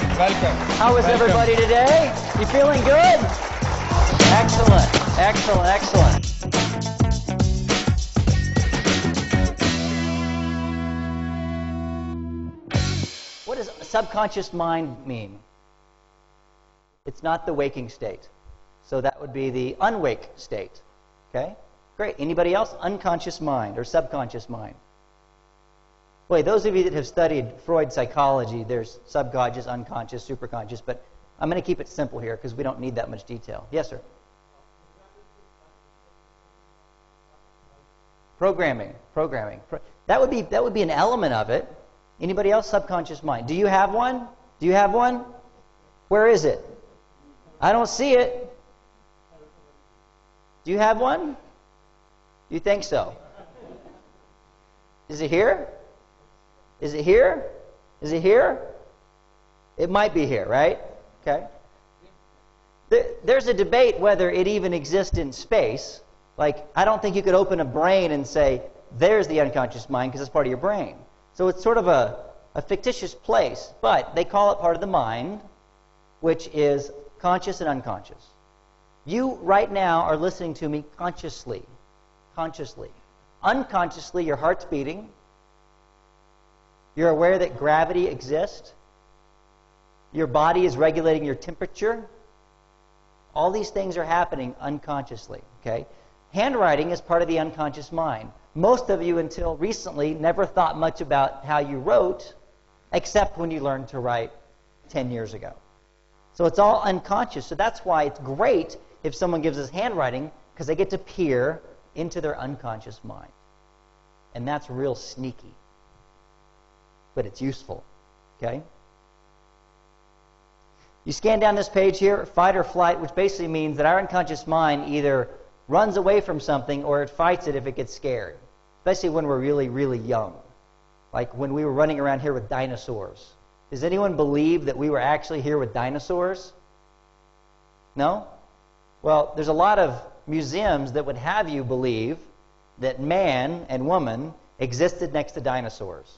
welcome. How is everybody today? You feeling good? Excellent, excellent, excellent. What does subconscious mind mean? It's not the waking state. So that would be the unwake state. Okay? Great. Anybody else? Unconscious mind or subconscious mind. Boy, those of you that have studied Freud psychology, there's subconscious, unconscious, superconscious, but I'm going to keep it simple here because we don't need that much detail. Yes, sir? Programming. That would be an element of it. Anybody else? Subconscious mind. Do you have one? Do you have one? Where is it? I don't see it. Do you have one? You think so? Is it here? Is it here? Is it here? It might be here, right? Okay. There's a debate whether it even exists in space. Like, I don't think you could open a brain and say, there's the unconscious mind because it's part of your brain. So it's sort of a fictitious place, but they call it part of the mind, which is conscious and unconscious. You right now are listening to me consciously. Unconsciously, your heart's beating. You're aware that gravity exists. Your body is regulating your temperature. All these things are happening unconsciously. Okay? Handwriting is part of the unconscious mind. Most of you, until recently, never thought much about how you wrote, except when you learned to write 10 years ago. So it's all unconscious. So that's why it's great if someone gives us handwriting, because they get to peer into their unconscious mind. And that's real sneaky. But it's useful. Okay? You scan down this page here, fight or flight, which basically means that our unconscious mind either runs away from something or it fights it if it gets scared. Especially when we're really, really young. Like when we were running around here with dinosaurs. Does anyone believe that we were actually here with dinosaurs? No? Well, there's a lot of museums that would have you believe that man and woman existed next to dinosaurs.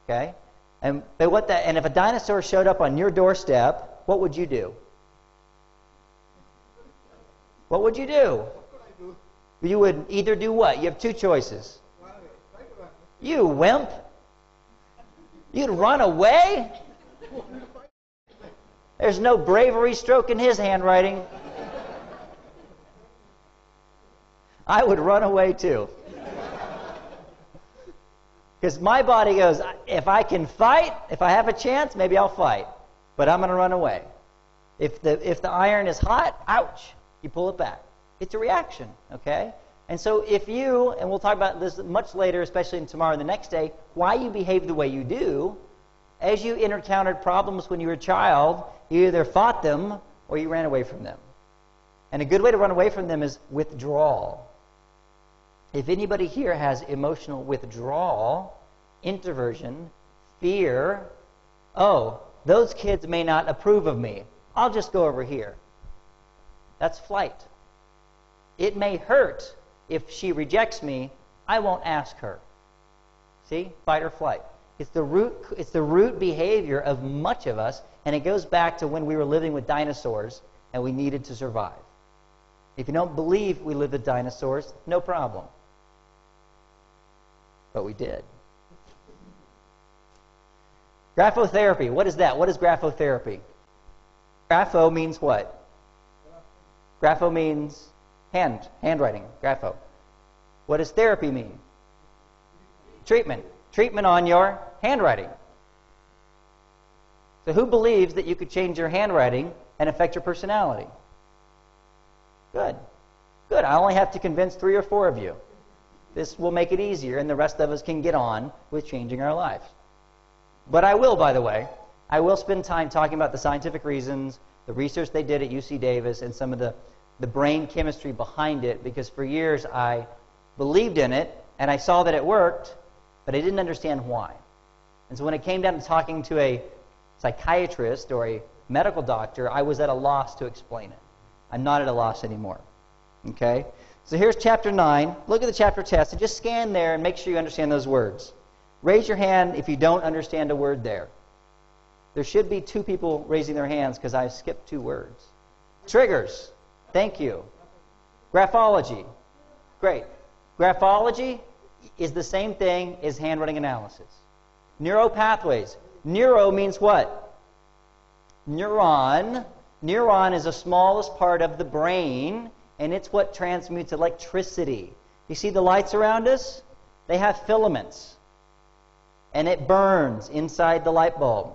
Okay? And if a dinosaur showed up on your doorstep, what would you do? What would you do? You would either do what? You have two choices. You wimp. You'd run away? There's no bravery stroke in his handwriting. I would run away too. Because my body goes, if I can fight, if I have a chance, maybe I'll fight. But I'm going to run away. If the iron is hot, ouch, you pull it back. It's a reaction, okay? And so if you, and we'll talk about this much later, especially tomorrow and the next day, why you behave the way you do, as you encountered problems when you were a child, you either fought them or you ran away from them. And a good way to run away from them is withdrawal. If anybody here has emotional withdrawal, introversion, fear, oh, those kids may not approve of me. I'll just go over here. That's flight. It may hurt if she rejects me. I won't ask her. See? Fight or flight. It's the root behavior of much of us, and it goes back to when we were living with dinosaurs and we needed to survive. If you don't believe we lived with dinosaurs, no problem. But we did. Graphotherapy. What is that? What is graphotherapy? Grapho means what? Grapho means handwriting. Grapho. What does therapy mean? Treatment. Treatment on your handwriting. So who believes that you could change your handwriting and affect your personality? Good. Good. I only have to convince 3 or 4 of you. This will make it easier, and the rest of us can get on with changing our lives. But I will, by the way, I will spend time talking about the scientific reasons, the research they did at UC Davis, and some of the brain chemistry behind it, because for years I believed in it, and I saw that it worked, but I didn't understand why. And so when it came down to talking to a psychiatrist or a medical doctor, I was at a loss to explain it. I'm not at a loss anymore. Okay? So here's chapter 9. Look at the chapter test and just scan there and make sure you understand those words. Raise your hand if you don't understand a word there. There should be 2 people raising their hands because I skipped 2 words. Triggers. Thank you. Graphology. Great. Graphology is the same thing as handwriting analysis. Neuropathways. Neuro means what? Neuron. Neuron is the smallest part of the brain, and it's what transmutes electricity. You see the lights around us? They have filaments, and it burns inside the light bulb.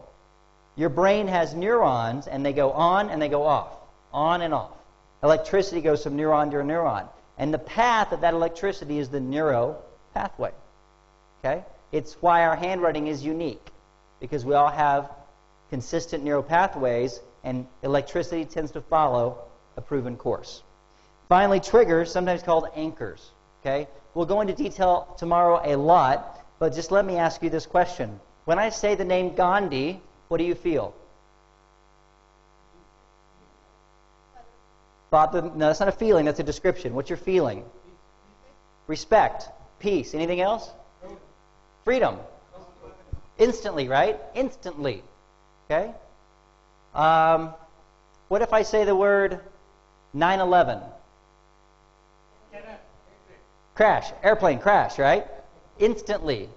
Your brain has neurons, and they go on and they go off, on and off. Electricity goes from neuron to neuron, and the path of that electricity is the neuro pathway. Okay? It's why our handwriting is unique, because we all have consistent neural pathways, and electricity tends to follow a proven course. Finally, triggers, sometimes called anchors. Okay? We'll go into detail tomorrow a lot, but just let me ask you this question. When I say the name Gandhi, what do you feel? No, that's not a feeling, that's a description. What's your feeling? Respect, peace. Anything else? Freedom. Instantly, right? Instantly. Okay? What if I say the word 9/11? Crash. Airplane crash, right? Instantly.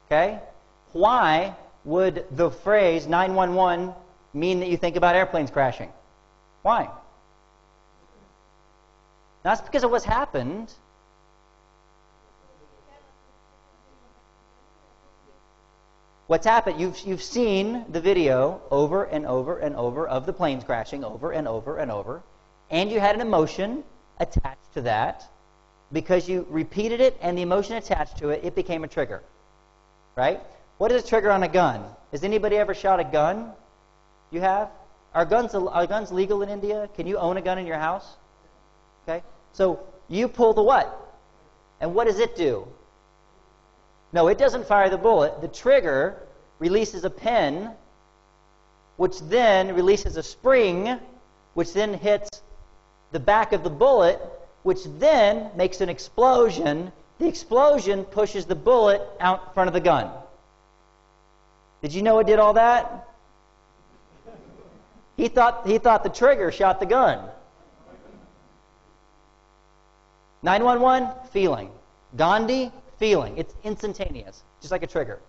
Okay? Why would the phrase 911 mean that you think about airplanes crashing? Why? Not because of what's happened. What's happened? You've seen the video over and over and over of the planes crashing over and over and over, and you had an emotion attached to that. Because you repeated it and the emotion attached to it, it became a trigger. Right? What is a trigger on a gun? Has anybody ever shot a gun? You have? Are guns legal in India? Can you own a gun in your house? Okay? So you pull the what? And what does it do? No, it doesn't fire the bullet. The trigger releases a pin, which then releases a spring, which then hits the back of the bullet, which then makes an explosion. The explosion pushes the bullet out in front of the gun. Did you know it did all that? He thought the trigger shot the gun. 911, feeling. Gandhi, feeling. It's instantaneous, just like a trigger.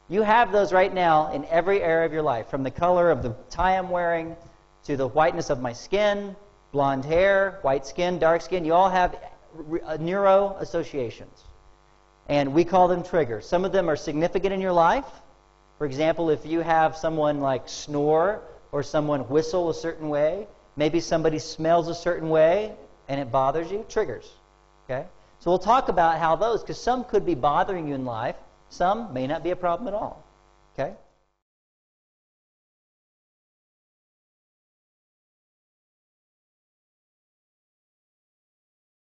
You have those right now in every area of your life, from the color of the tie I'm wearing to the whiteness of my skin, blonde hair, white skin, dark skin. You all have neuro associations. And we call them triggers. Some of them are significant in your life. For example, if you have someone like snore or someone whistle a certain way, maybe somebody smells a certain way and it bothers you, triggers. Okay? So we'll talk about how those, because some could be bothering you in life, some may not be a problem at all. Okay?